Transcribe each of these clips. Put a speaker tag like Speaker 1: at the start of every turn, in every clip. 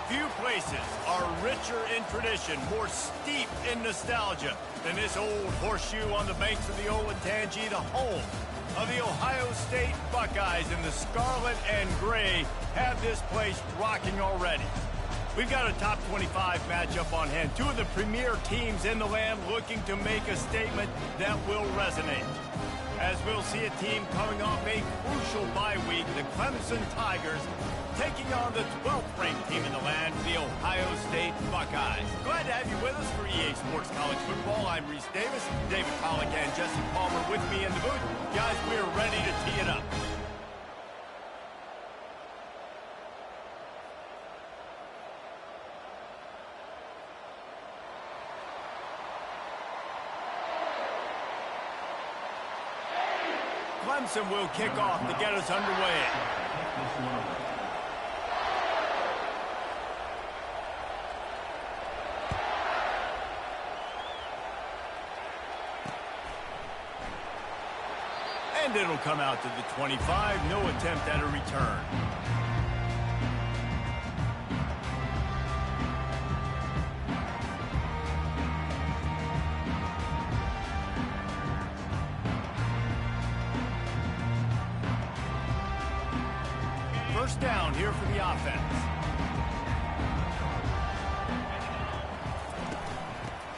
Speaker 1: Few places are richer in tradition, more steep in nostalgia than this old horseshoe on the banks of the Olentangy, the home of the Ohio State Buckeyes. And the scarlet and gray have this place rocking already. We've got a top 25 matchup on hand. Two of the premier teams in the land looking to make a statement that will resonate. As we'll see a team coming off a crucial bye week, the Clemson Tigers taking on the 12th-ranked team in the land, the Ohio State Buckeyes. Glad to have you with us for EA Sports College Football. I'm Reese Davis, David Pollack, and Jesse Palmer with me in the booth. Guys, we're ready to tee it up. Clemson will kick off to get us underway. And it'll come out to the 25. No attempt at a return. First down here for the offense.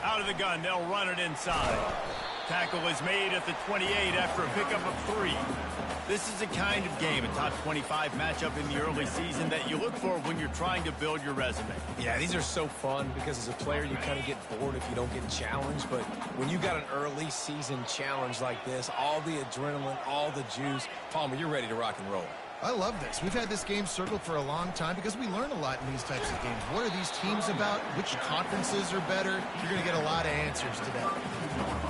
Speaker 1: Out of the gun, they'll run it inside. Tackle is made at the 28 after a pickup of 3. This is the kind of game, a top 25 matchup in the early season, that you look for when you're trying to build your resume.
Speaker 2: Yeah, these are so fun because as a player, you kind of get bored if you don't get challenged. But when you got an early season challenge like this, all the adrenaline, all the juice, Palmer, you're ready to rock and roll.
Speaker 3: I love this. We've had this game circled for a long time because we learn a lot in these types of games. What are these teams about? Which conferences are better? You're going to get a lot of answers today.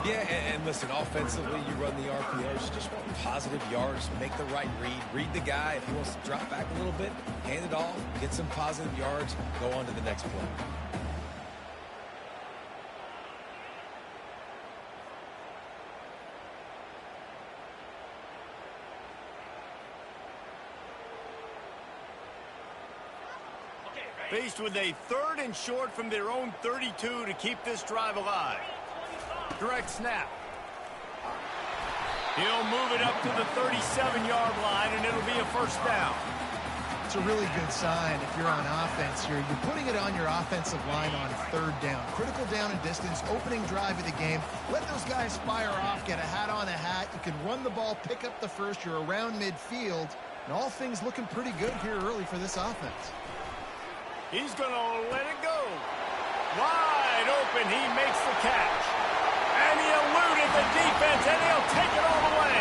Speaker 2: Yeah, and listen, offensively, you run the RPOs. You just want positive yards, make the right read the guy. If he wants to drop back a little bit, hand it off, get some positive yards, go on to the next play.
Speaker 1: Faced with a 3rd and short from their own 32 to keep this drive alive. Direct snap. He'll move it up to the 37-yard line, and it'll be a first down.
Speaker 3: It's a really good sign if you're on offense here. You're putting it on your offensive line on 3rd down. Critical down and distance, opening drive of the game. Let those guys fire off, get a hat on a hat. You can run the ball, pick up the first. You're around midfield. And all things looking pretty good here early for this offense.
Speaker 1: He's going to let it go. Wide open, he makes the catch. And he eluded the defense, and he'll take it all the way.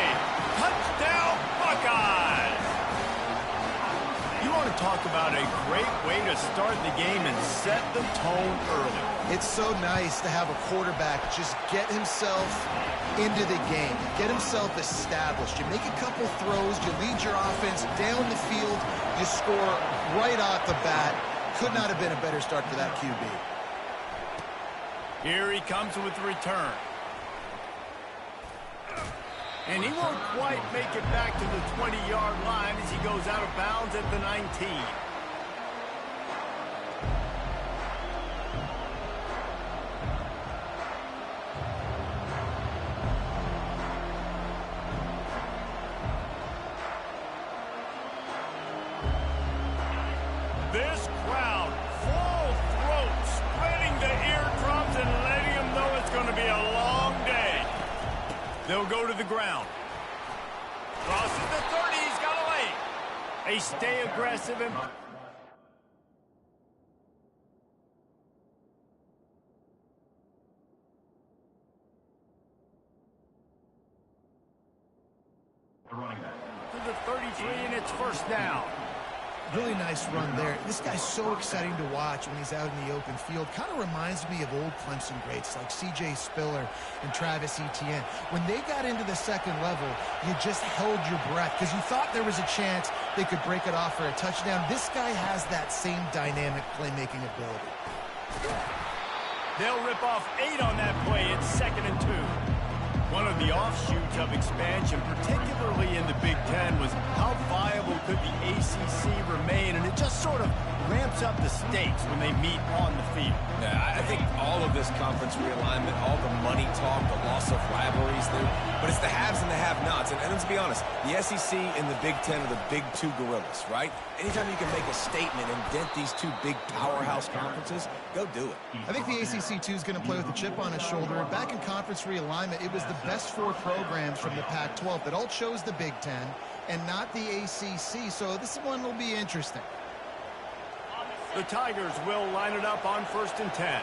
Speaker 1: Touchdown, Buckeyes! You want to talk about a great way to start the game and set the tone early.
Speaker 3: It's so nice to have a quarterback just get himself into the game, get himself established. You make a couple throws, you lead your offense down the field, you score right off the bat. Could not have been a better start for that QB.
Speaker 1: Here he comes with the return. And he won't quite make it back to the 20-yard line as he goes out of bounds at the 19. This crowd, full throat, spreading the eardrums and letting them know it's going to be a long day. They'll go to the ground. Crosses the 30, he's got a lane. They stay aggressive and... to the 33, and it's first down.
Speaker 3: Really nice run there. This guy's so exciting to watch when he's out in the open field. Kind of reminds me of old Clemson greats like C.J. Spiller and Travis Etienne. When they got into the second level, you just held your breath because you thought there was a chance they could break it off for a touchdown. This guy has that same dynamic playmaking ability.
Speaker 1: They'll rip off 8 on that play. It's 2nd and 2. One of the offshoots of expansion, particularly in the Big Ten, was how viable could the ACC remain, and it just sort of ramps up the stakes when they meet on the field.
Speaker 2: Yeah, I think all of this conference realignment, all the money talk, the loss of rivalries, but it's the haves and the have-nots. And let's be honest, the SEC and the Big Ten are the big two gorillas, right? Anytime you can make a statement and dent these two big powerhouse conferences, go do it.
Speaker 3: I think the ACC, too, is going to play with a chip on its shoulder. Back in conference realignment, it was the best 4 programs from the Pac-12 that all chose the Big Ten and not the ACC, so this one will be interesting.
Speaker 1: The Tigers will line it up on 1st and 10.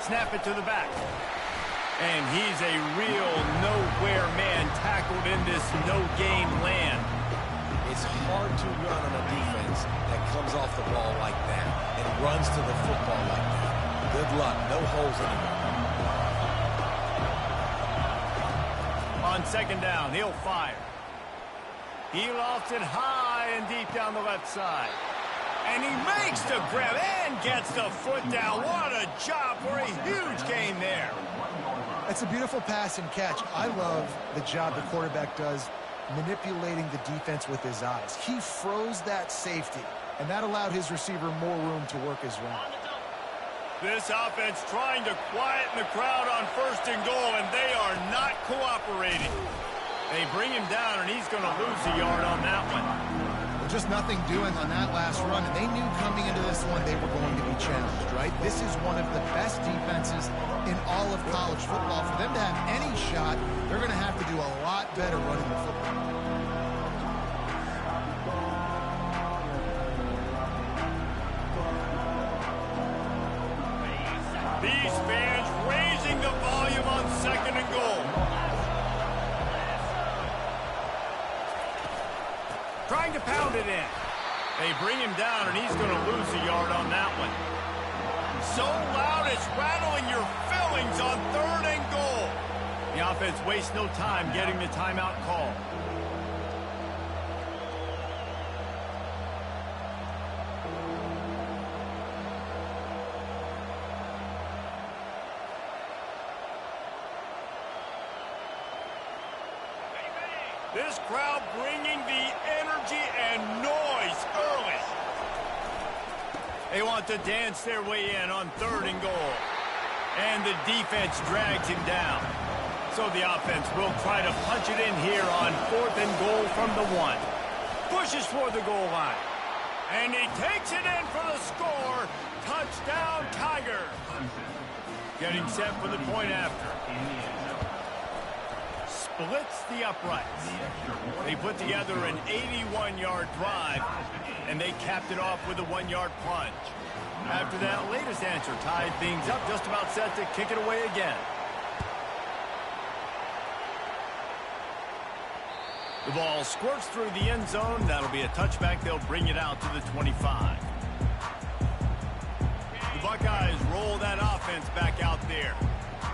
Speaker 1: Snap it to the back. And he's a real nowhere man tackled in this no-gain land.
Speaker 2: It's hard to run on a defense that comes off the ball like that and runs to the football like that. Good luck. No holes anymore.
Speaker 1: On 2nd down, he'll fire. He lofts it high and deep down the left side. And he makes the grab and gets the foot down. What a job for a huge gain there.
Speaker 3: That's a beautiful pass and catch. I love the job the quarterback does manipulating the defense with his eyes. He froze that safety, and that allowed his receiver more room to work his route.
Speaker 1: This offense trying to quieten the crowd on 1st and goal, and they are not cooperating. They bring him down, and he's going to lose a yard on that one.
Speaker 3: Well, just nothing doing on that last run, and they knew coming into this one they were going to be challenged, right? This is one of the best defenses in all of college football. For them to have any shot, they're going to have to do a lot better running the football.
Speaker 1: These fans raising the volume on 2nd and goal. Trying to pound it in. They bring him down, and he's going to lose a yard on that one. So loud it's rattling your fillings on 3rd and goal. The offense wastes no time getting the timeout call. This crowd bringing the energy and noise early. They want to dance their way in on 3rd and goal. And the defense drags him down. So the offense will try to punch it in here on 4th and goal from the 1. Pushes for the goal line. And he takes it in for the score. Touchdown, Tigers. Getting set for the point after. Splits the uprights. They put together an 81-yard drive, and they capped it off with a 1-yard plunge. After that latest answer tied things up, just about set to kick it away again. The ball squirts through the end zone. That'll be a touchback. They'll bring it out to the 25. The Buckeyes roll that offense back out there.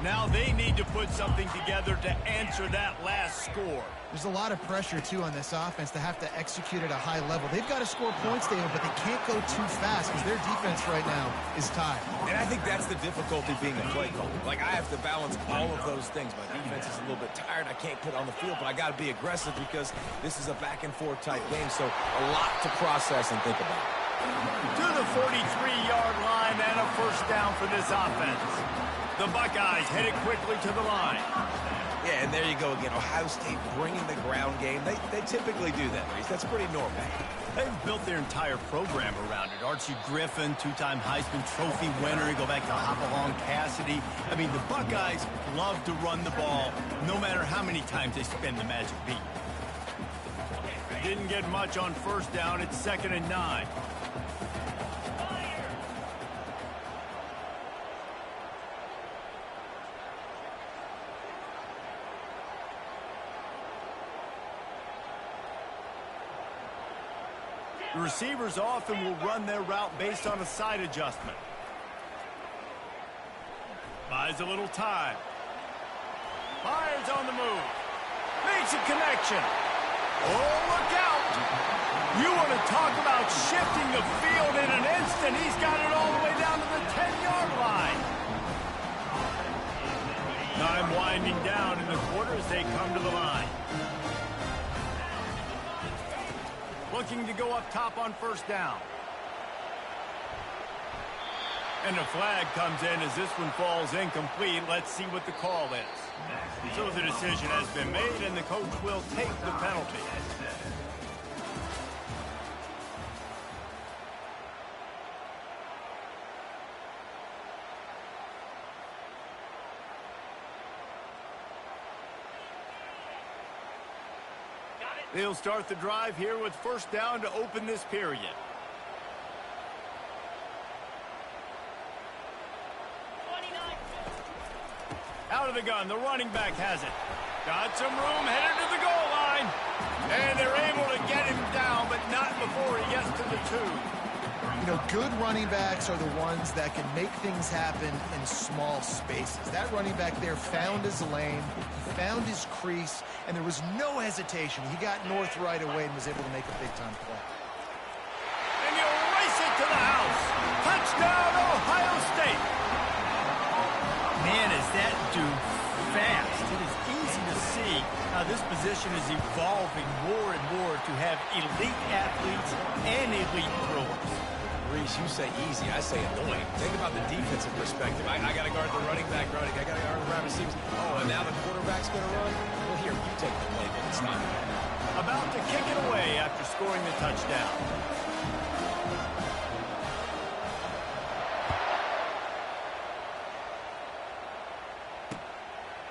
Speaker 1: Now they need to put something together to answer that last score.
Speaker 3: There's a lot of pressure, too, on this offense to have to execute at a high level. They've got to score points, David, but they can't go too fast because their defense right now is tired.
Speaker 2: And I think that's the difficulty being a play caller. Like, I have to balance all of those things. My defense is a little bit tired. I can't put on the field, but I got to be aggressive because this is a back-and-forth type game, so a lot to process and think about.
Speaker 1: To the 43-yard line and a 1st down for this offense. The Buckeyes headed quickly to the line.
Speaker 2: Yeah, and there you go again. Ohio State bringing the ground game. They typically do that, Reese. That's pretty normal.
Speaker 1: They've built their entire program around it. Archie Griffin, 2-time Heisman Trophy winner. You go back to Hopalong Cassidy. I mean, the Buckeyes love to run the ball, no matter how many times they spend the magic beat. Didn't get much on 1st down. It's 2nd and 9. The receivers often will run their route based on a side adjustment. Buys a little time. Fires on the move. Makes a connection. Oh, look out. You want to talk about shifting the field in an instant. He's got it all the way down to the 10-yard line. Time winding down in the quarter as they come to the line. looking to go up top on first down. And the flag comes in as this one falls incomplete. Let's see what the call is. So the decision has been made, and the coach will take the penalty. They'll start the drive here with first down to open this period. Out of the gun, the running back has it. Got some room, headed to the goal line. And they're able to get him down, but not before he gets to the 2.
Speaker 3: You know, good running backs are the ones that can make things happen in small spaces. That running back there found his lane, found his crease, and there was no hesitation. He got north right away and was able to make a big-time play.
Speaker 1: And he'll race it to the house. Touchdown, Ohio State. Man, is that dude fast. It is easy to see how this position is evolving more and more to have elite athletes and elite throwers.
Speaker 2: Reese, you say easy, I say annoying. Think about the defensive perspective. I got to guard the running back running. I got to guard the wide receivers. Oh, and now the quarterback's going to run? Well, here, you take the play, but it's not.
Speaker 1: About to kick it away after scoring the touchdown.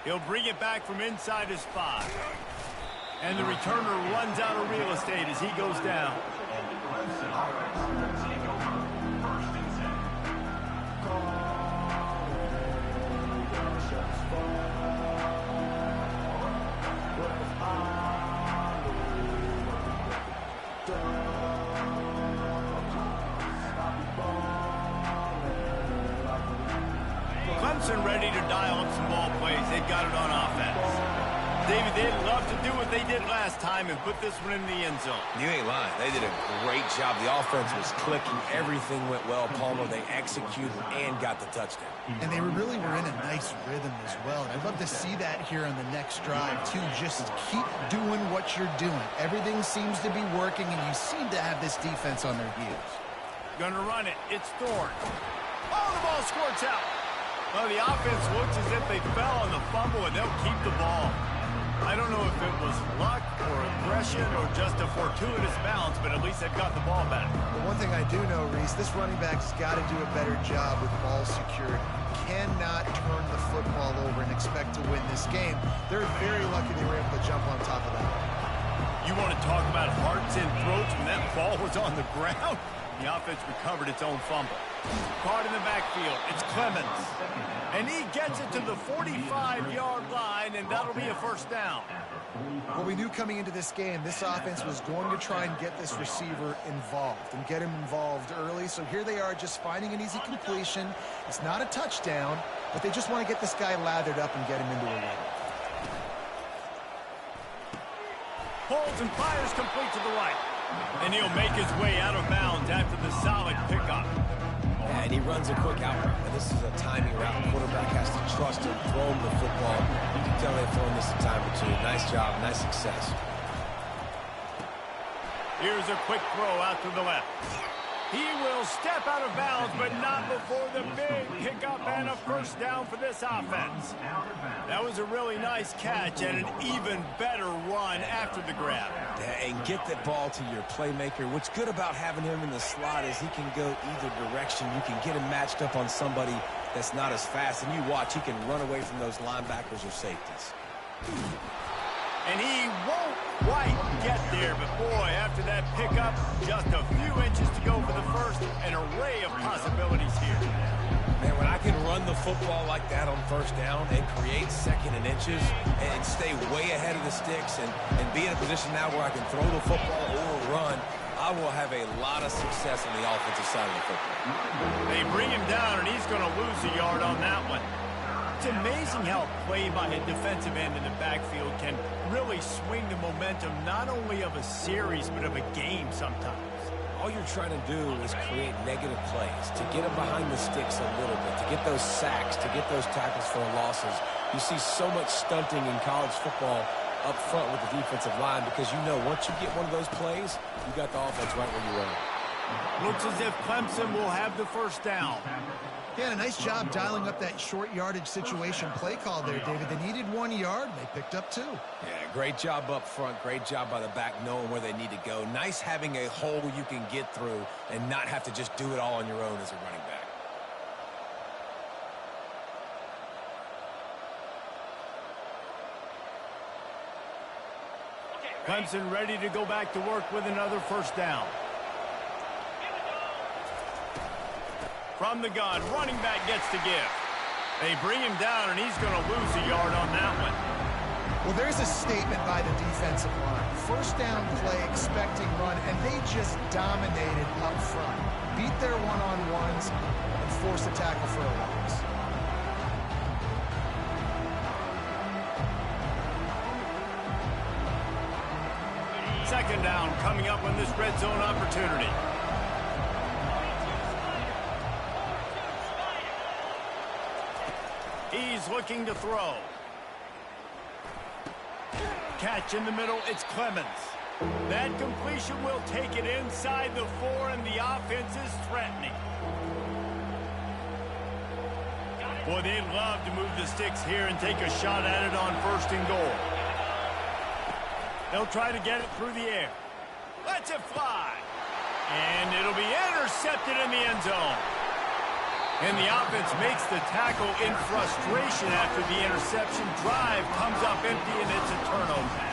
Speaker 1: He'll bring it back from inside his 5. And the returner runs out of real estate as he goes down. Clemson ready to dial up some ball plays. They've got it on offense. David, they'd love to do what they did last time and put this one in the end zone.
Speaker 2: You ain't lying. They did a great job. The offense was clicking. Everything went well. Palmer, they executed and got the touchdown.
Speaker 3: And they really were in a nice rhythm as well. And I'd love to see that here on the next drive, too. Just keep doing what you're doing. Everything seems to be working, and you seem to have this defense on their heels.
Speaker 1: Gonna run it. It's Thorne. Oh, the ball squirts out. Well, the offense looks as if they fell on the fumble, and they'll keep the ball. I don't know if it was luck or aggression or just a fortuitous bounce, but at least they've got the ball back.
Speaker 3: Well, one thing I do know, Reese, this running back's got to do a better job with ball security. Cannot turn the football over and expect to win this game. They're very lucky they were able to jump on top of that.
Speaker 1: You want to talk about hearts and throats when that ball was on the ground? The offense recovered its own fumble. Caught in the backfield. It's Clemens. And he gets it to the 45-yard line, and that'll be a first down.
Speaker 3: Well, we knew coming into this game, this offense was going to try and get this receiver involved and get him involved early. So here they are just finding an easy completion. It's not a touchdown, but they just want to get this guy lathered up and get him into a run.
Speaker 1: Holds and fires complete to the right. And he'll make his way out of bounds after the solid pickup.
Speaker 2: And he runs a quick out route. And this is a timing route. The quarterback has to trust him, throw him the football. You can tell they've thrown this a time or two. Nice job, nice success.
Speaker 1: Here's a quick throw out to the left. He will step out of bounds, but not before the big pickup and a first down for this offense. That was a really nice catch and an even better run after the grab.
Speaker 2: Yeah, and get that ball to your playmaker. What's good about having him in the slot is he can go either direction. You can get him matched up on somebody that's not as fast, and you watch, he can run away from those linebackers or safeties.
Speaker 1: And he won't quite get there, but boy, after that pickup, just a few inches to go for the first. An array of possibilities here.
Speaker 2: Man, when I can run the football like that on first down and create second and inches and stay way ahead of the sticks and be in a position now where I can throw the football or run, I will have a lot of success on the offensive side of the football.
Speaker 1: They bring him down, and he's going to lose a yard on that one. It's amazing how play by a defensive end in the backfield can really swing the momentum not only of a series but of a game sometimes.
Speaker 2: All you're trying to do is create negative plays, to get them behind the sticks a little bit, to get those sacks, to get those tackles for losses. You see so much stunting in college football up front with the defensive line because you know once you get one of those plays, you got the offense right where you want it.
Speaker 1: Looks as if Clemson will have the first down.
Speaker 3: Yeah, a nice job dialing up that short yardage situation play call there, David. They needed 1 yard, and they picked up 2.
Speaker 2: Yeah, great job up front. Great job by the back knowing where they need to go. Nice having a hole you can get through and not have to just do it all on your own as a running back.
Speaker 1: Clemson ready to go back to work with another first down. From the gun, running back gets to give. They bring him down, and he's going to lose a yard on that one.
Speaker 3: Well, there's a statement by the defensive line. First down play, expecting run, and they just dominated up front. Beat their one-on-ones and forced a tackle for a loss.
Speaker 1: Second down coming up on this red zone opportunity. He's looking to throw. Catch in the middle, it's Clemens. That completion will take it inside the 4, and the offense is threatening. Boy, they'd love to move the sticks here and take a shot at it on 1st and goal. They'll try to get it through the air. Lets it fly. And it'll be intercepted in the end zone. And the offense makes the tackle in frustration after the interception. Drive comes up empty, and it's a turnover.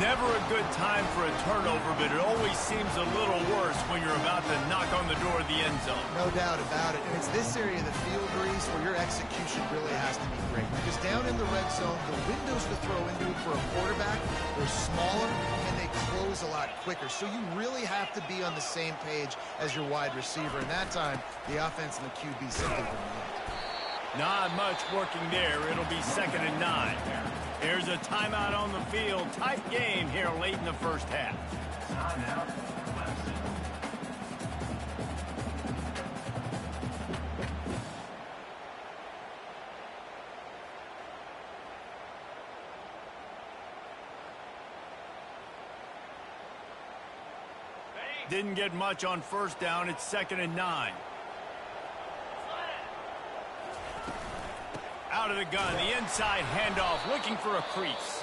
Speaker 1: Never a good time for a turnover, but it always seems a little worse when you're about to knock on the door of the end zone.
Speaker 3: No doubt about it. And it's this area of the field, Reese, where your execution really has to be great. Because down in the red zone, the windows to throw into for a quarterback, they're smaller, and they close a lot quicker. So you really have to be on the same page as your wide receiver. And that time, the offense and the QB simply were not.
Speaker 1: Not much working there. It'll be 2nd and 9. There's a timeout on the field. Tight game here late in the first half. Didn't get much on first down. It's 2nd and 9. Out of the gun, the inside handoff, looking for a crease.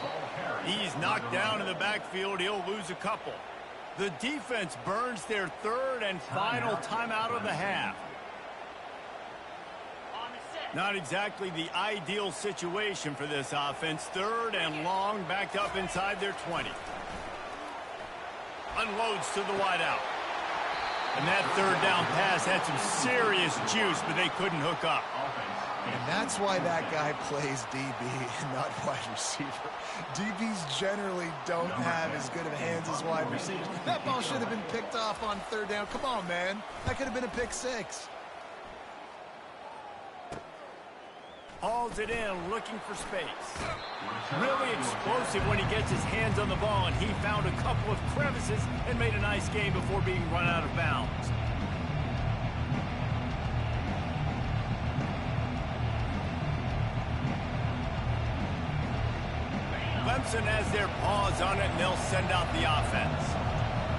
Speaker 1: He's knocked down in the backfield. He'll lose a couple. The defense burns their 3rd and final timeout of the half. Not exactly the ideal situation for this offense. 3rd and long, backed up inside their 20. Unloads to the wideout. And that 3rd down pass had some serious juice, but they couldn't hook up.
Speaker 3: And that's why that guy plays DB and not wide receiver. DBs generally don't have as good of hands as wide receivers. That ball should have been picked off on 3rd down. Come on, man. That could have been a pick 6.
Speaker 1: Hauls it in, looking for space. Really explosive when he gets his hands on the ball, and he found a couple of crevices and made a nice game before being run out of bounds. Clemson has their paws on it, and they'll send out the offense.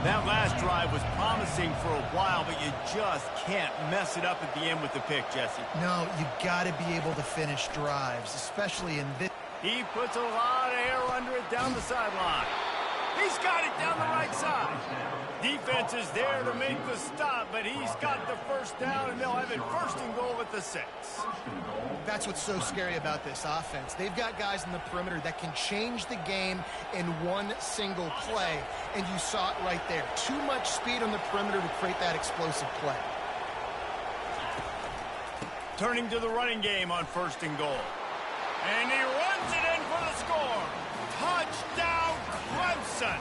Speaker 1: That last drive was promising for a while, but you just can't mess it up at the end with the pick, Jesse.
Speaker 3: No, you got to be able to finish drives, especially in this.
Speaker 1: He puts a lot of air under it down the sideline. He's got it down the right side. Defense is there to make the stop, but he's got the first down, and they'll have it 1st and goal at the 6.
Speaker 3: That's what's so scary about this offense. They've got guys in the perimeter that can change the game in one single play, and you saw it right there. Too much speed on the perimeter to create that explosive play.
Speaker 1: Turning to the running game on 1st and goal. And he runs it in for the score. Touchdown, Clemson.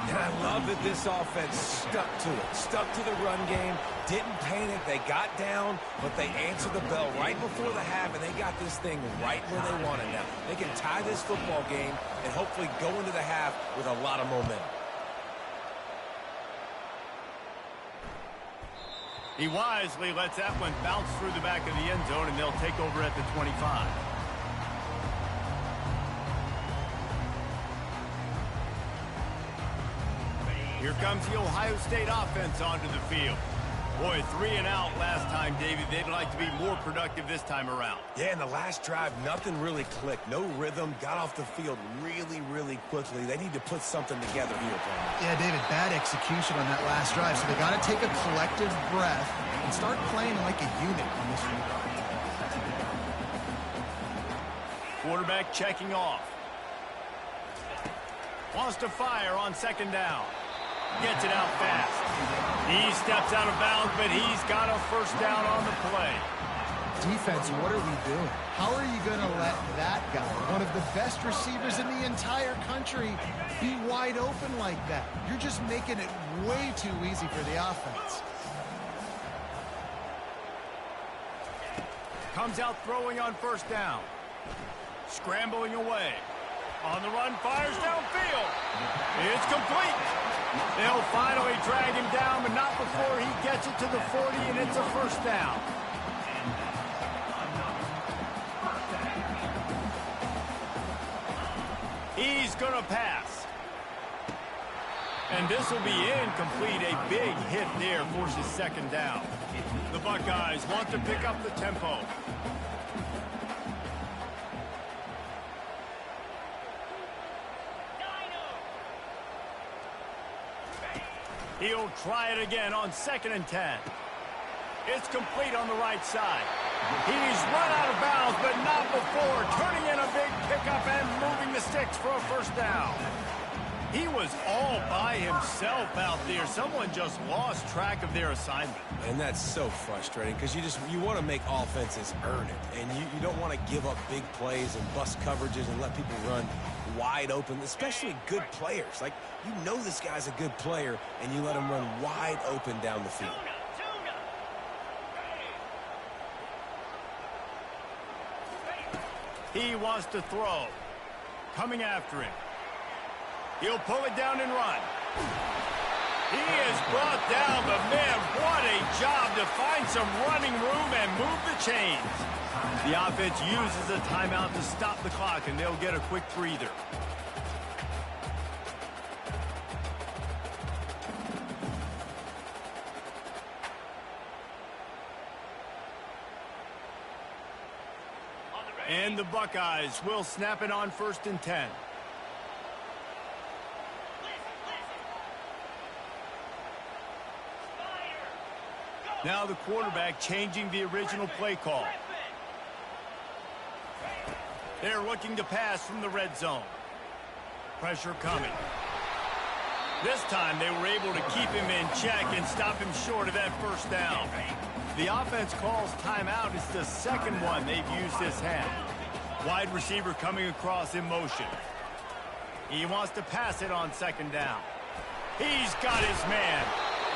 Speaker 2: And I love that this offense stuck to it, stuck to the run game, didn't panic. They got down, but they answered the bell right before the half, and they got this thing right where they want it now. They can tie this football game and hopefully go into the half with a lot of momentum.
Speaker 1: He wisely lets that one bounce through the back of the end zone, and they'll take over at the 25. Here comes the Ohio State offense onto the field. Boy, 3 and out last time, David. They'd like to be more productive this time around.
Speaker 2: Yeah, in the last drive, nothing really clicked. No rhythm. Got off the field really, really quickly. They need to put something together here, Brandon.
Speaker 3: Yeah, David, bad execution on that last drive. So they got to take a collective breath and start playing like a unit on this one.
Speaker 1: Quarterback checking off. Wants to fire on second down. Gets it out fast. He steps out of bounds, but he's got a first down on the play.
Speaker 3: Defense, what are we doing? How are you going to let that guy, one of the best receivers in the entire country, be wide open like that? You're just making it way too easy for the offense.
Speaker 1: Comes out throwing on first down. Scrambling away. On the run, fires downfield. It's complete. They'll finally drag him down, but not before he gets it to the 40, and it's a first down. He's going to pass. And this will be incomplete. A big hit there forces second down. The Buckeyes want to pick up the tempo. He'll try it again on 2nd and 10. It's complete on the right side. He's run out of bounds, but not before turning in a big pickup and moving the sticks for a first down. He was all by himself out there. Someone just lost track of their assignment.
Speaker 2: And that's so frustrating because you want to make offenses earn it. And you don't want to give up big plays and bust coverages and let people run wide open, especially good players. Like, you know this guy's a good player, and you let him run wide open down the field.
Speaker 1: He wants to throw. Coming after him. He'll pull it down and run. He is brought down, but man, what a job to find some running room and move the chains. The offense uses a timeout to stop the clock, and they'll get a quick breather. And the Buckeyes will snap it on 1st and 10. Now the quarterback changing the original play call. They're looking to pass from the red zone. Pressure coming. This time they were able to keep him in check and stop him short of that first down. The offense calls timeout. It's the second one they've used this half. Wide receiver coming across in motion. He wants to pass it on 2nd down. He's got his man.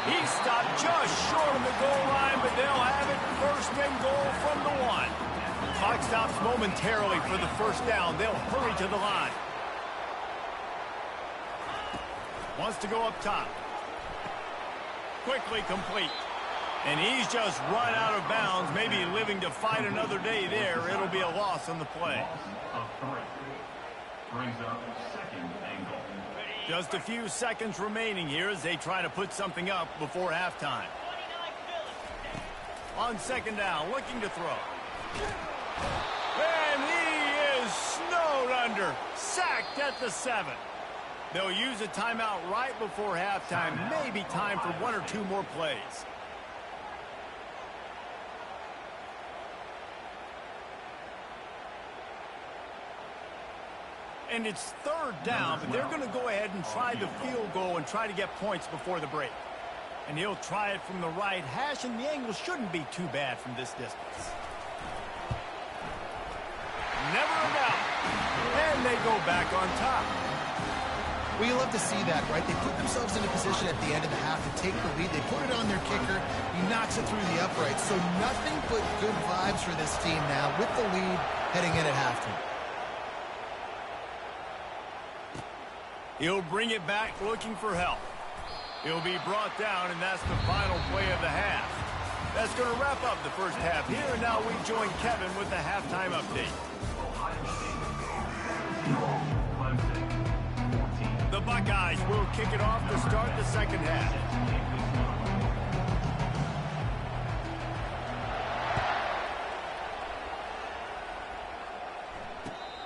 Speaker 1: He stopped just short of the goal line, but they'll have it 1st and goal from the 1. Clock stops momentarily for the first down. They'll hurry to the line. Wants to go up top. Quickly complete. And he's just run out of bounds, maybe living to fight another day there. It'll be a loss on the play.
Speaker 4: Brings up 2nd and goal.
Speaker 1: Just a few seconds remaining here as they try to put something up before halftime. On 2nd down, looking to throw. And he is snowed under. Sacked at the 7. They'll use a timeout right before halftime. Maybe time for 1 or 2 more plays. And it's 3rd down, but they're going to go ahead and try the field goal and try to get points before the break. And he'll try it from the right hash, and the angle shouldn't be too bad from this distance. Never a doubt. And they go back on top.
Speaker 3: Well, you love to see that, right? They put themselves in a position at the end of the half to take the lead. They put it on their kicker. He knocks it through the uprights. So nothing but good vibes for this team now with the lead heading in at halftime.
Speaker 1: He'll bring it back looking for help. He'll be brought down, and that's the final play of the half. That's going to wrap up the first half here, and now we join Kevin with the halftime update. The Buckeyes will kick it off to start the second half.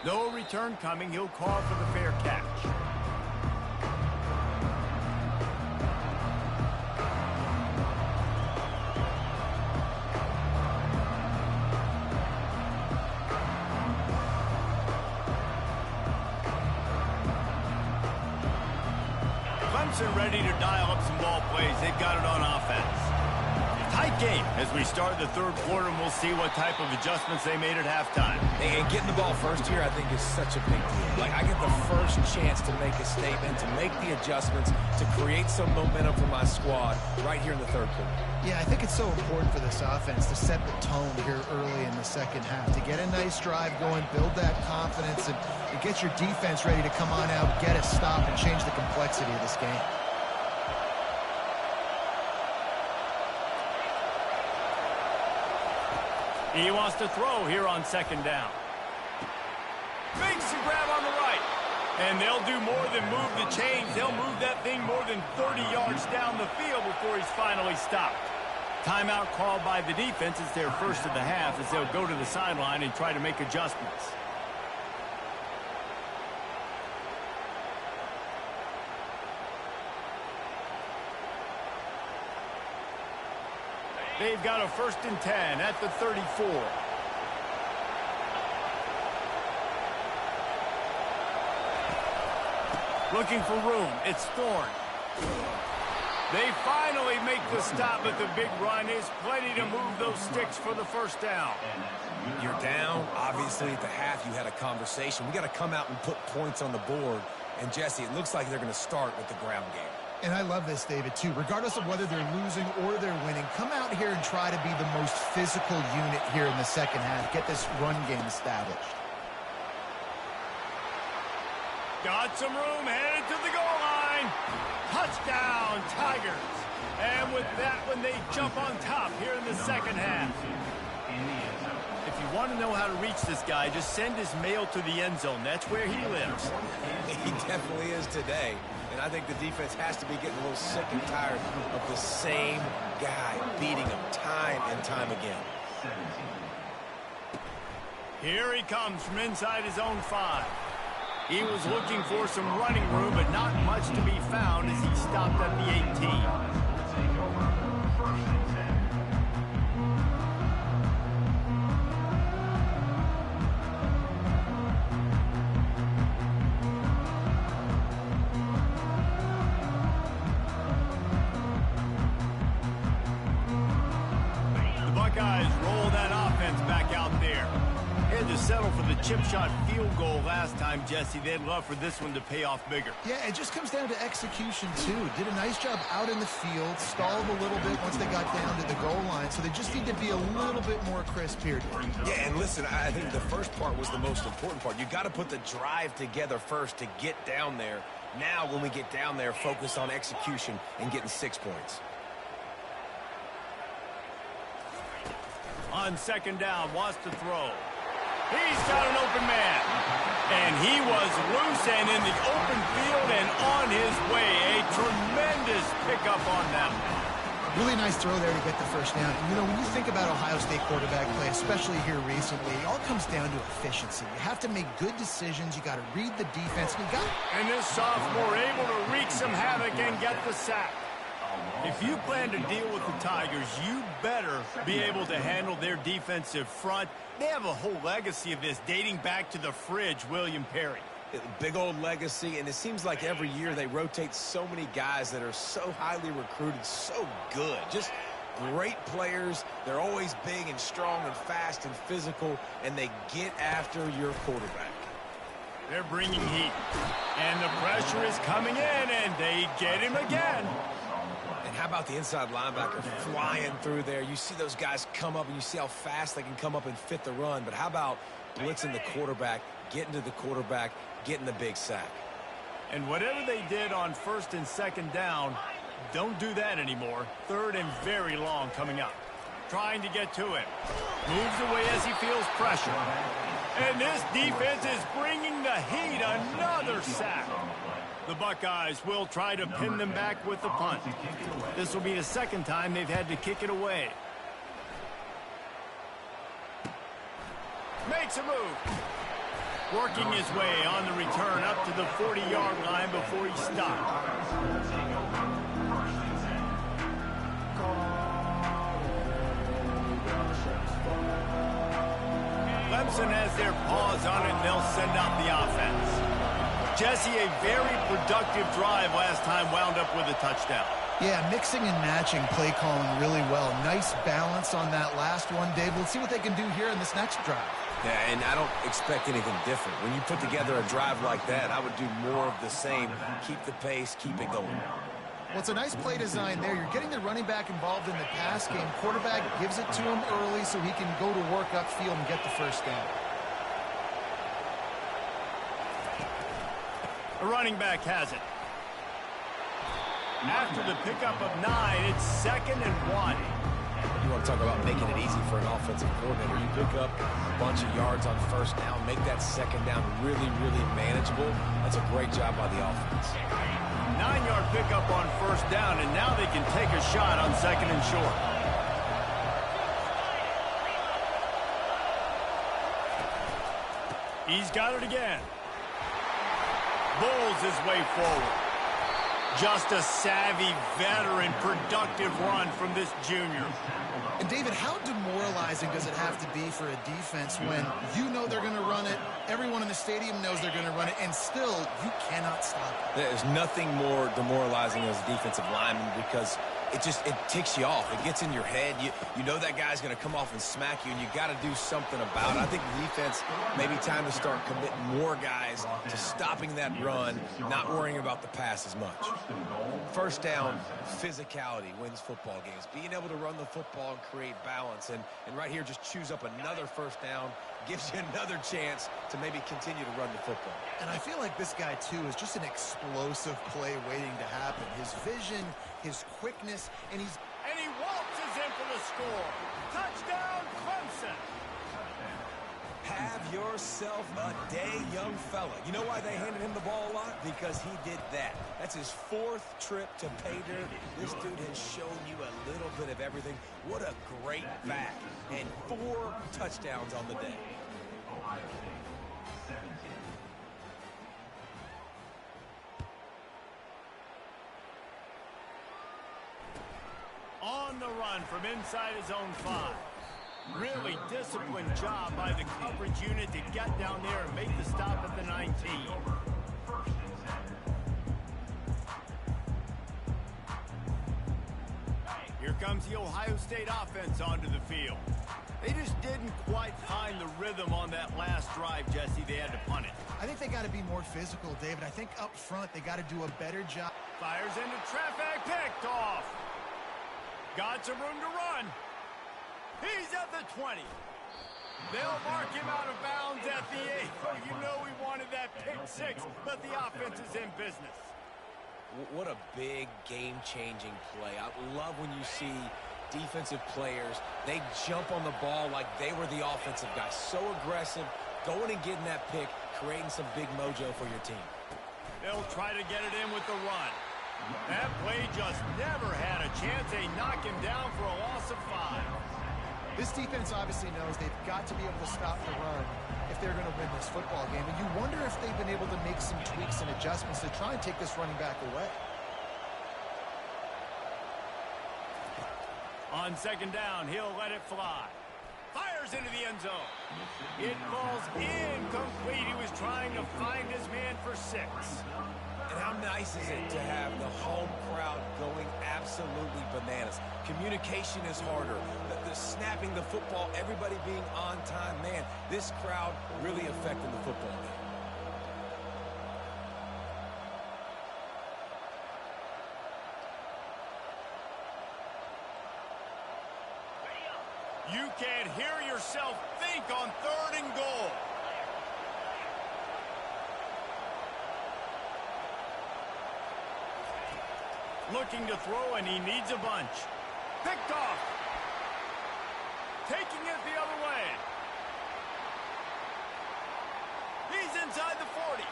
Speaker 1: No return coming. He'll call for the fair catch. Clemson ready to dial up some ball plays. They've got it on offense. Tight game as we start the third quarter, and we'll see what type of adjustments they made at halftime.
Speaker 2: And getting the ball first here, I think, is such a big deal. Like, I get the first chance to make a statement, to make the adjustments, to create some momentum for my squad right here in the third quarter.
Speaker 3: Yeah, I think it's so important for this offense to set the tone here early in the second half, to get a nice drive going, build that confidence, and get your defense ready to come on out, get a stop, and change the complexity of this game.
Speaker 1: He wants to throw here on second down. Makes the grab on the right. And they'll do more than move the chains. They'll move that thing more than 30 yards down the field before he's finally stopped. Timeout called by the defense. It's their first of the half as they'll go to the sideline and try to make adjustments. They've got a 1st and 10 at the 34. Looking for room. It's Thorne. They finally make the stop, but the big run is plenty to move those sticks for the first down.
Speaker 2: You're down. Obviously, at the half, you had a conversation. We got to come out and put points on the board. And, Jesse, it looks like they're going to start with the ground game.
Speaker 3: And I love this, David, too. Regardless of whether they're losing or they're winning, come out here and try to be the most physical unit here in the second half. Get this run game established.
Speaker 1: Got some room, headed to the goal line. Touchdown, Tigers. And with that one, they jump on top here in the second half. If you want to know how to reach this guy, just send his mail to the end zone. That's where he lives.
Speaker 2: He definitely is today. And I think the defense has to be getting a little sick and tired of the same guy beating them time and time again.
Speaker 1: Here he comes from inside his own 5. He was looking for some running room, but not much to be found as he stopped at the 18. Buckeyes roll that offense back out there. Had to settle for the chip shot field goal last time, Jesse. They'd love for this one to pay off bigger.
Speaker 3: Yeah, it just comes down to execution, too. Did a nice job out in the field, stalled a little bit once they got down to the goal line, so they just need to be a little bit more crisp here.
Speaker 2: Yeah, and listen, I think the first part was the most important part. You got to put the drive together first to get down there. Now, when we get down there, focus on execution and getting 6 points.
Speaker 1: On second down, wants to throw. He's got an open man. And he was loose and in the open field and on his way. A tremendous pickup on that one.
Speaker 3: Really nice throw there to get the first down. You know, when you think about Ohio State quarterback play, especially here recently, it all comes down to efficiency. You have to make good decisions. You got to read the defense.
Speaker 1: And this sophomore able to wreak some havoc and get the sack. If you plan to deal with the Tigers, you better be able to handle their defensive front. They have a whole legacy of this dating back to the fridge, William Perry.
Speaker 2: Big old legacy, and it seems like every year they rotate so many guys that are so highly recruited, so good. Just great players. They're always big and strong and fast and physical, and they get after your quarterback.
Speaker 1: They're bringing heat, and the pressure is coming in, and they get him again.
Speaker 2: And how about the inside linebacker flying through there? You see those guys come up, and you see how fast they can come up and fit the run. But how about blitzing the quarterback, getting to the quarterback, getting the big sack?
Speaker 1: And whatever they did on first and second down, don't do that anymore. Third and very long coming up. Trying to get to him. Moves away as he feels pressure. And this defense is bringing the heat. Another sack. The Buckeyes will try to pin them back with the punt. This will be the second time they've had to kick it away. Makes a move. Working his way on the return up to the 40-yard line before he stopped. Clemson has their paws on it, and they'll send out the offense. Jesse, a very productive drive last time wound up with a touchdown.
Speaker 3: Yeah, mixing and matching play calling really well. Nice balance on that last one, Dave. Let's see what they can do here in this next drive.
Speaker 2: Yeah, and I don't expect anything different. When you put together a drive like that, I would do more of the same. Keep the pace, keep it going.
Speaker 3: Well, it's a nice play design there. You're getting the running back involved in the pass game. Quarterback gives it to him early so he can go to work upfield and get the first down.
Speaker 1: The running back has it. After the pickup of 9, it's 2nd and 1.
Speaker 2: You want to talk about making it easy for an offensive coordinator. You pick up a bunch of yards on first down, make that second down really, really manageable. That's a great job by the offense.
Speaker 1: 9-yard pickup on first down, and now they can take a shot on 2nd and short. He's got it again. Bulls his way forward. Just a savvy, veteran, productive run from this junior.
Speaker 3: And, David, how demoralizing does it have to be for a defense when you know they're going to run it, everyone in the stadium knows they're going to run it, and still you cannot stop it?
Speaker 2: There's nothing more demoralizing as a defensive lineman because it ticks you off. It gets in your head. You know that guy's going to come off and smack you, and you got to do something about it. I think the defense maybe time to start committing more guys to stopping that run, not worrying about the pass as much. First down, physicality wins football games. Being able to run the football and create balance, and right here just choose up another first down, gives you another chance to maybe continue to run the football.
Speaker 3: And I feel like this guy, too, is just an explosive play waiting to happen. His vision, his quickness, and he
Speaker 1: waltzes in for the score. Touchdown, Clemson.
Speaker 2: Have yourself a day, young fella. You know why they handed him the ball a lot? Because he did that. That's his 4th trip to pay dirt. This dude has shown you a little bit of everything. What a great back. And 4 touchdowns on the day.
Speaker 1: On the run from inside his own 5. Really disciplined job by the coverage unit to get down there and make the stop at the 19. Here comes the Ohio State offense onto the field. They just didn't quite find the rhythm on that last drive, Jesse. They had to punt it.
Speaker 3: I think they got to be more physical, David. I think up front they got to do a better job.
Speaker 1: Fires into traffic, picked off. Got some room to run. He's at the 20. They'll mark him out of bounds at the 8. Oh, you know we wanted that pick 6, but the offense is in business.
Speaker 2: What a big game-changing play. I love when you see defensive players, they jump on the ball like they were the offensive guy. So aggressive, going and getting that pick, creating some big mojo for your team.
Speaker 1: They'll try to get it in with the run. That play just never had a chance. They knock him down for a loss of 5.
Speaker 3: This defense obviously knows they've got to be able to stop the run if they're going to win this football game. And you wonder if they've been able to make some tweaks and adjustments to try and take this running back away.
Speaker 1: On 2nd down, he'll let it fly. Fires into the end zone. It falls incomplete. He was trying to find his man for 6.
Speaker 2: And how nice is it to have the home crowd going absolutely bananas? Communication is harder. The snapping the football, everybody being on time. Man, this crowd really affecting the football game.
Speaker 1: You can't hear yourself think on 3rd and goal. Looking to throw, and he needs a bunch. Picked off. Taking it the other way. He's inside the 40.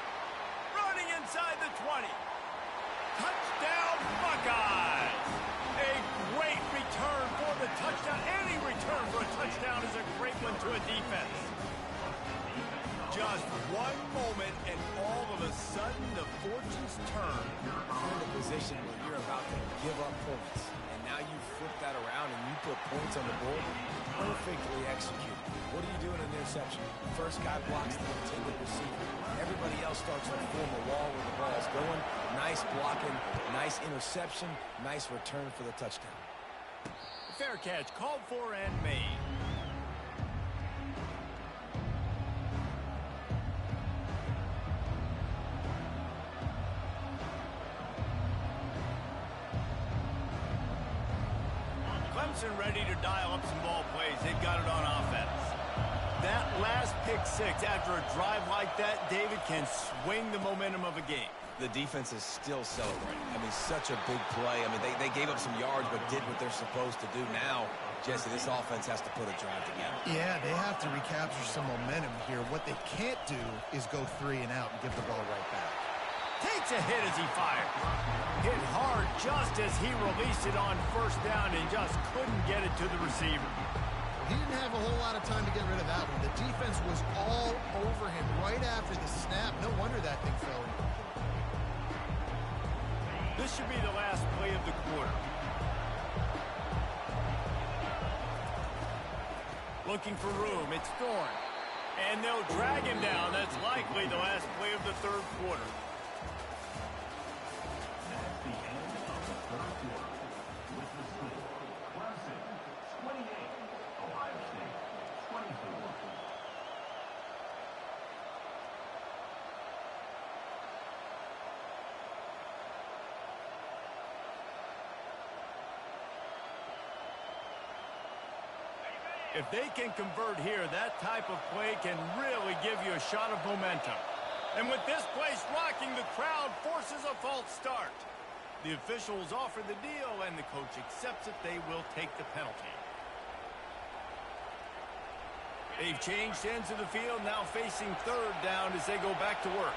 Speaker 1: Running inside the 20. Touchdown, Buckeyes! A great return for the touchdown. Any return for a touchdown is a great one to a defense. Just one moment, and all of a sudden, the fortunes turn.
Speaker 2: You're in a position where you're about to give up points, and now you flip that around and you put points on the board. Perfectly executed. What do you do in an interception? First guy blocks the intended receiver. Everybody else starts to form a wall where the ball's going. Nice blocking, nice interception, nice return for the touchdown.
Speaker 1: Fair catch, called for and made. Clemson ready to dial up some ball plays. They've got it on offense. That last pick six after a drive like that, David, can swing the momentum of a game.
Speaker 2: The defense is still celebrating. I mean, such a big play. I mean, they gave up some yards but did what they're supposed to do. Now, Jesse, this offense has to put a drive together.
Speaker 3: Yeah, they have to recapture some momentum here. What they can't do is go 3 and out and give the ball right back.
Speaker 1: Takes a hit as he fires. Hit hard just as he released it on first down and just couldn't get it to the receiver.
Speaker 3: He didn't have a whole lot of time to get rid of that one. The defense was all over him right after the snap. No wonder that thing fell.
Speaker 1: This should be the last play of the quarter. Looking for room. It's Thorne. And they'll drag him down. That's likely the last play of the third quarter.
Speaker 4: That's the end of the third quarter. With the score, Clemson 28, Ohio State 24.
Speaker 1: If they can convert here, that type of play can really give you a shot of momentum. And with this place rocking, the crowd forces a false start. The officials offer the deal, and the coach accepts it. They will take the penalty. They've changed ends of the field, now facing third down as they go back to work.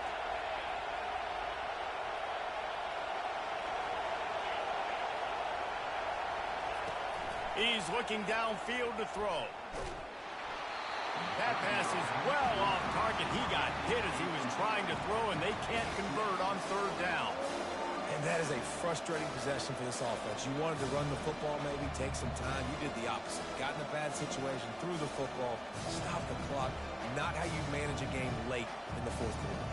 Speaker 1: He's looking downfield to throw. That pass is well off target. He got hit as he was trying to throw, and they can't convert on third down.
Speaker 2: And that is a frustrating possession for this offense. You wanted to run the football, maybe take some time. You did the opposite. Got in a bad situation, threw the football, stopped the clock. Not how you manage a game late in the fourth quarter.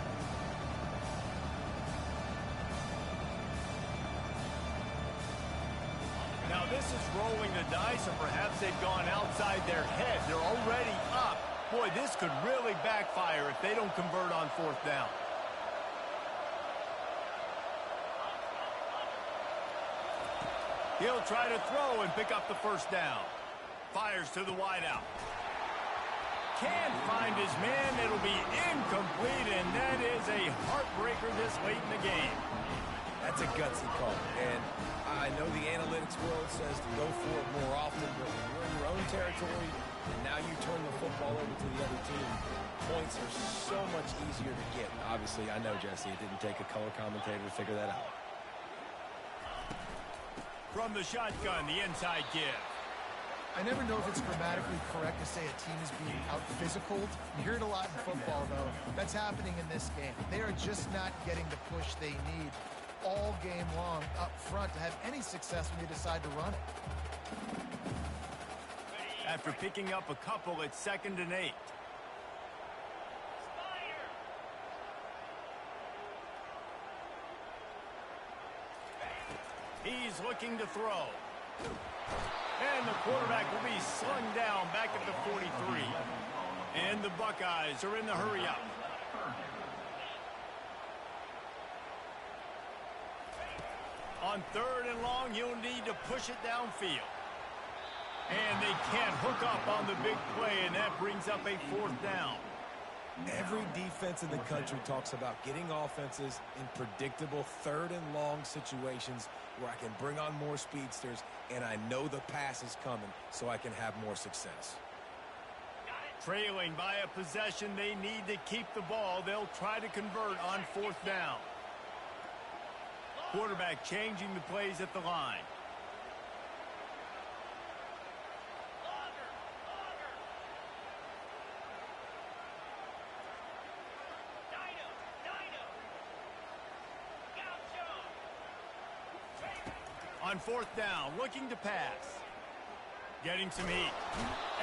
Speaker 1: Now this is rolling the dice, or perhaps they've gone outside their head. They're already up. Boy, this could really backfire if they don't convert on fourth down. He'll try to throw and pick up the first down. Fires to the wideout. Can't find his man. It'll be incomplete, and that is a heartbreaker this late in the game.
Speaker 2: That's a gutsy call. And I know the analytics world says to go for it more often, but when you're in your own territory and now you turn the football over to the other team, points are so much easier to get. Obviously, I know, Jesse, it didn't take a color commentator to figure that out.
Speaker 1: From the shotgun, the inside give.
Speaker 3: I never know if it's grammatically correct to say a team is being out-physicaled. You hear it a lot in football, though. That's happening in this game. They are just not getting the push they need all game long up front to have any success when they decide to run it.
Speaker 1: After picking up a couple, it's 2nd and 8. He's looking to throw. And the quarterback will be slung down back at the 43. And the Buckeyes are in the hurry-up. On 3rd and long, you'll need to push it downfield. And they can't hook up on the big play, and that brings up a 4th down.
Speaker 2: Every defense in the country talks about getting offenses in predictable 3rd and long situations where I can bring on more speedsters and I know the pass is coming so I can have more success.
Speaker 1: Trailing by a possession, they need to keep the ball. They'll try to convert on 4th down. Quarterback changing the plays at the line. On fourth down, looking to pass. Getting some heat.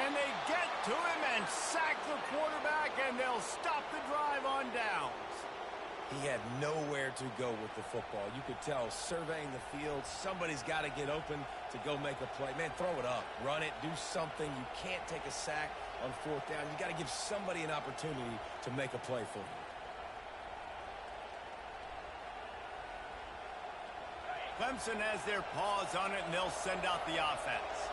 Speaker 1: And they get to him and sack the quarterback, and they'll stop the drive on downs.
Speaker 2: He had nowhere to go with the football. You could tell, surveying the field, somebody's got to get open to go make a play. Man, throw it up, run it, do something. You can't take a sack on fourth down. You got to give somebody an opportunity to make a play for you.
Speaker 1: Clemson has their paws on it, and they'll send out the offense.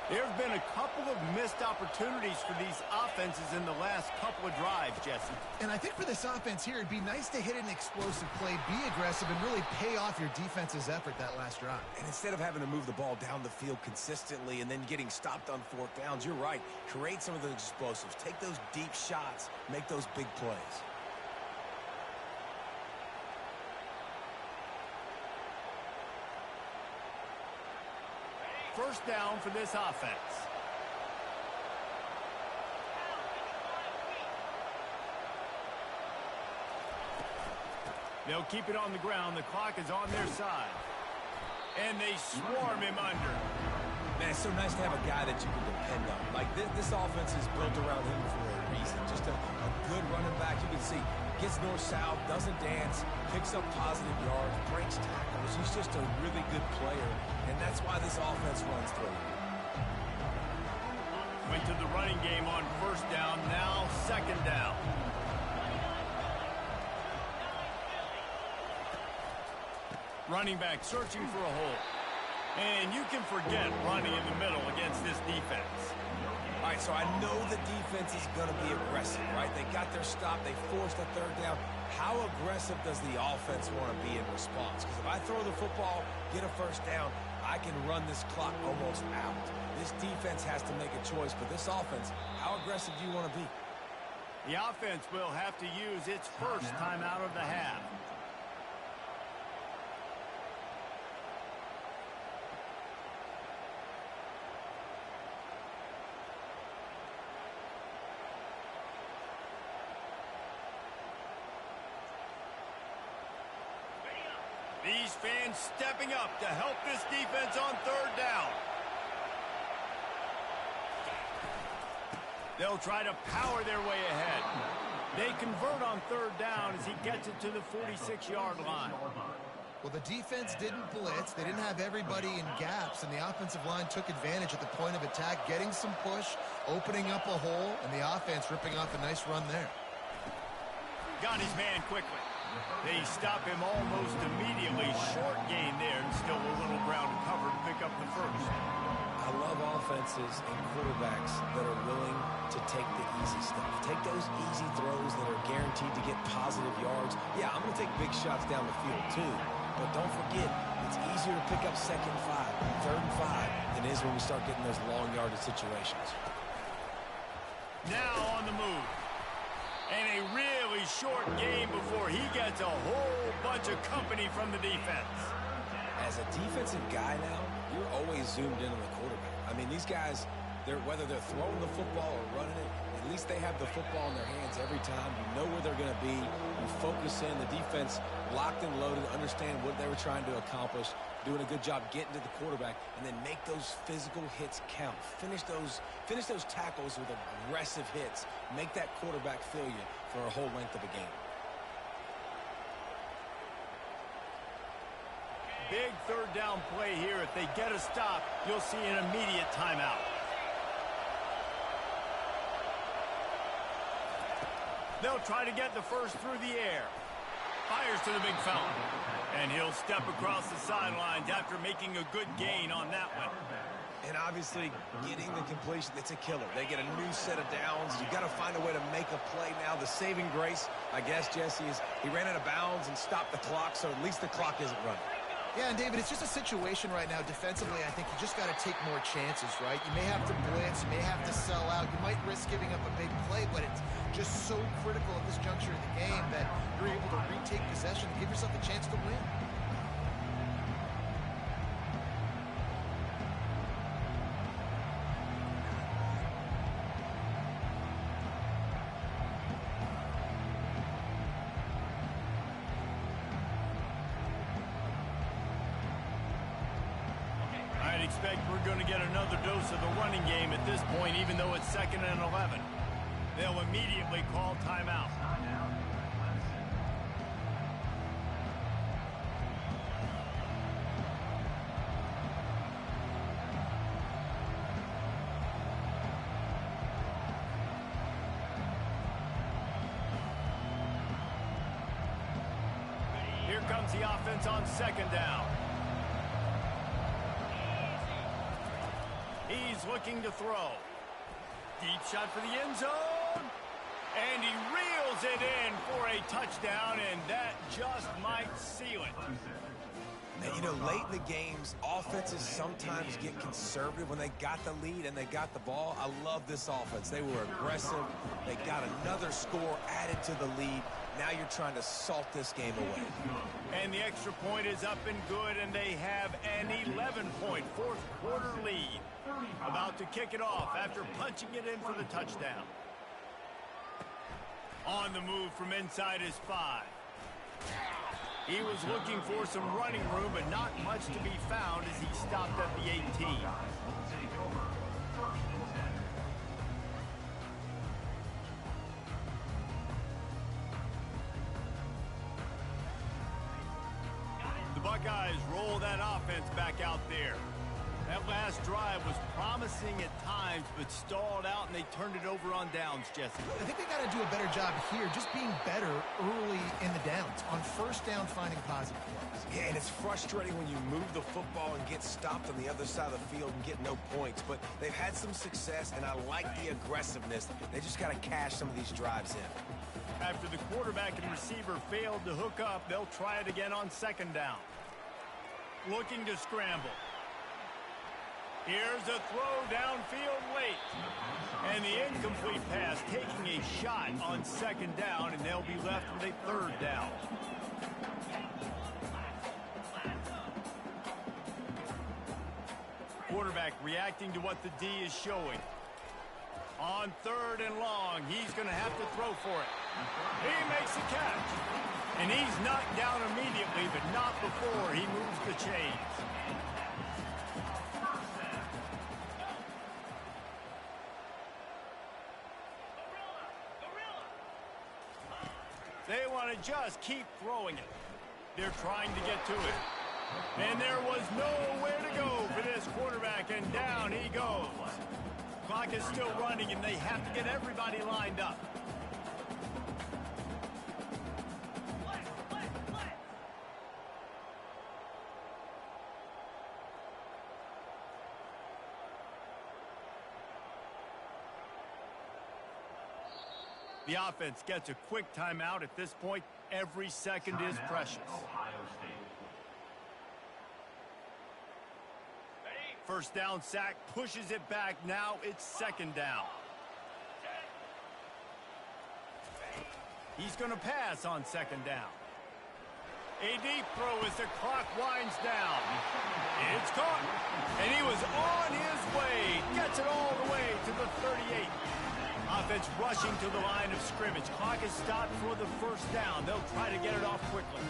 Speaker 1: There have been a couple of missed opportunities for these offenses in the last couple of drives, Jesse.
Speaker 3: And I think for this offense here, it'd be nice to hit an explosive play, be aggressive, and really pay off your defense's effort that last drive.
Speaker 2: And instead of having to move the ball down the field consistently and then getting stopped on fourth downs, you're right. Create some of those explosives. Take those deep shots. Make those big plays.
Speaker 1: First down for this offense. They'll keep it on the ground. The clock is on their side. And they swarm him under.
Speaker 2: Man, it's so nice to have a guy that you can depend on. Like, this offense is built around him for a reason. Just a good running back. You can see, gets north-south, doesn't dance, picks up positive yards, breaks tackles. He's just a really good player, and that's why this offense runs through.
Speaker 1: Went to the running game on first down, now second down. Running back searching for a hole. And you can forget running in the middle against this defense.
Speaker 2: All right, so I know the defense is going to be aggressive, right? They got their stop. They forced a third down. How aggressive does the offense want to be in response? Because if I throw the football, get a first down, I can run this clock almost out. This defense has to make a choice, but this offense, how aggressive do you want to be?
Speaker 1: The offense will have to use its first timeout of the half. These fans stepping up to help this defense on third down. They'll try to power their way ahead. They convert on third down as he gets it to the 46-yard line.
Speaker 3: Well, the defense didn't blitz. They didn't have everybody in gaps, and the offensive line took advantage at the point of attack, getting some push, opening up a hole, and the offense ripping off a nice run there.
Speaker 1: Got his man quickly. They stop him almost immediately. Short gain there, and still a little ground to cover to pick up the first.
Speaker 2: I love offenses and quarterbacks that are willing to take the easy stuff. Take those easy throws that are guaranteed to get positive yards. Yeah, I'm going to take big shots down the field too. But don't forget, it's easier to pick up second and 5, third and 5 than it is when we start getting those long yardage situations.
Speaker 1: Now on the move. And a really short game before he gets a whole bunch of company from the defense.
Speaker 2: As a defensive guy now, you're always zoomed in on the quarterback. I mean, these guys, whether they're throwing the football or running it, at least they have the football in their hands every time. You know where they're going to be. You focus in. The defense locked and loaded, understand what they were trying to accomplish, doing a good job getting to the quarterback, and then make those physical hits count. Finish those tackles with aggressive hits. Make that quarterback feel you for a whole length of a game.
Speaker 1: Big third down play here. If they get a stop, you'll see an immediate timeout. They'll try to get the first through the air. Fires to the big fountain. And he'll step across the sidelines after making a good gain on that one.
Speaker 2: And obviously, getting the completion, it's a killer. They get a new set of downs. You got to find a way to make a play now. The saving grace, I guess, Jesse, is he ran out of bounds and stopped the clock, so at least the clock isn't running.
Speaker 3: Yeah, and David, it's just a situation right now defensively. I think you just got to take more chances, right? You may have to blitz, you may have to sell out, you might risk giving up a big play, but it's just so critical at this juncture of the game that you're able to retake possession and give yourself a chance to win.
Speaker 1: expect we're going to get another dose of the running game at this point, even though it's 2nd and 11. They'll immediately call timeout. Here comes the offense on 2nd down. He's looking to throw. Deep shot for the end zone. And he reels it in for a touchdown, and that just might seal it.
Speaker 2: And, you know, late in the games, offenses sometimes get conservative when they got the lead and they got the ball. I love this offense. They were aggressive. They got another score added to the lead. Now you're trying to salt this game away.
Speaker 1: And the extra point is up and good, and they have an 11-point fourth-quarter lead. About to kick it off after punching it in for the touchdown. On the move from inside his 5. He was looking for some running room, but not much to be found as he stopped at the 18. The Buckeyes roll that offense back out there. That last drive was promising at times, but stalled out, and they turned it over on downs, Jesse.
Speaker 3: I think they got to do a better job here, just being better early in the downs. On 1st down, finding positive plays.
Speaker 2: Yeah, and it's frustrating when you move the football and get stopped on the other side of the field and get no points. But they've had some success, and I like the aggressiveness. They just got to cash some of these drives in.
Speaker 1: After the quarterback and receiver failed to hook up, they'll try it again on 2nd down. Looking to scramble. Here's a throw downfield late. And the incomplete pass taking a shot on 2nd down, and they'll be left with a 3rd down. Quarterback reacting to what the D is showing. On 3rd and long, he's going to have to throw for it. He makes the catch. And he's knocked down immediately, but not before he moves the chains. They want to just keep throwing it. They're trying to get to it. And there was nowhere to go for this quarterback, and down he goes. Clock is still running, and they have to get everybody lined up. The offense gets a quick timeout. At this point, every second is precious. First down sack, pushes it back. Now it's 2nd down. He's going to pass on 2nd down. A deep throw as the clock winds down. It's caught. And he was on his way. Gets it all the way to the 38. Offense rushing to the line of scrimmage. Clock is stopped for the 1st down. They'll try to get it off quickly.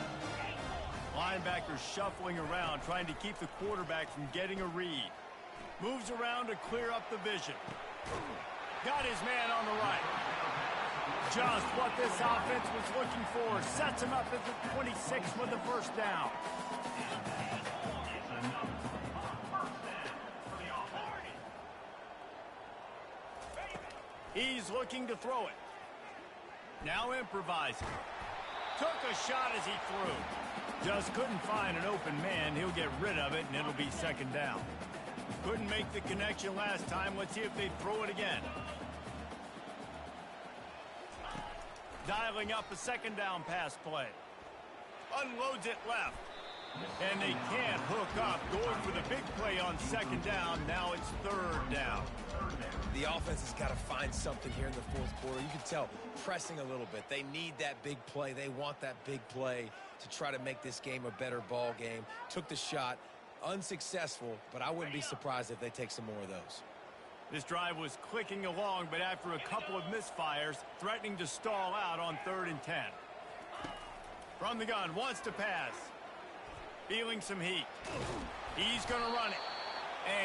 Speaker 1: Linebackers shuffling around, trying to keep the quarterback from getting a read. Moves around to clear up the vision. Got his man on the right. Just what this offense was looking for. Sets him up at the 26 with the 1st down. He's looking to throw it. Now improvising. Took a shot as he threw. Just couldn't find an open man. He'll get rid of it, and it'll be 2nd down. Couldn't make the connection last time. Let's see if they throw it again. Dialing up a 2nd down pass play. Unloads it left. And they can't hook up. Going for the big play on 2nd down. Now it's 3rd down.
Speaker 2: The offense has got to find something here in the 4th quarter. You can tell, pressing a little bit. They need that big play. They want that big play to try to make this game a better ball game. Took the shot. Unsuccessful, but I wouldn't be surprised if they take some more of those.
Speaker 1: This drive was clicking along, but after a couple of misfires, threatening to stall out on 3rd and 10. From the gun, wants to pass. Feeling some heat. He's going to run it.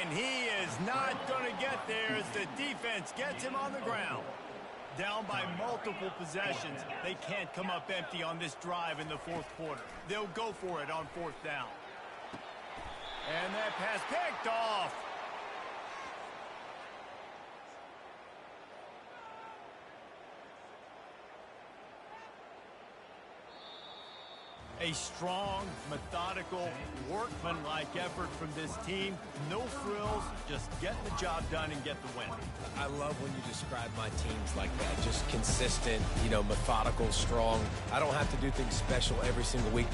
Speaker 1: And he is not going to get there as the defense gets him on the ground. Down by multiple possessions. They can't come up empty on this drive in the fourth quarter. They'll go for it on fourth down. And that pass picked off. A strong, methodical, workmanlike effort from this team. No frills, just getting the job done and get the win.
Speaker 2: I love when you describe my teams like that. Just consistent, methodical, strong. I don't have to do things special every single week.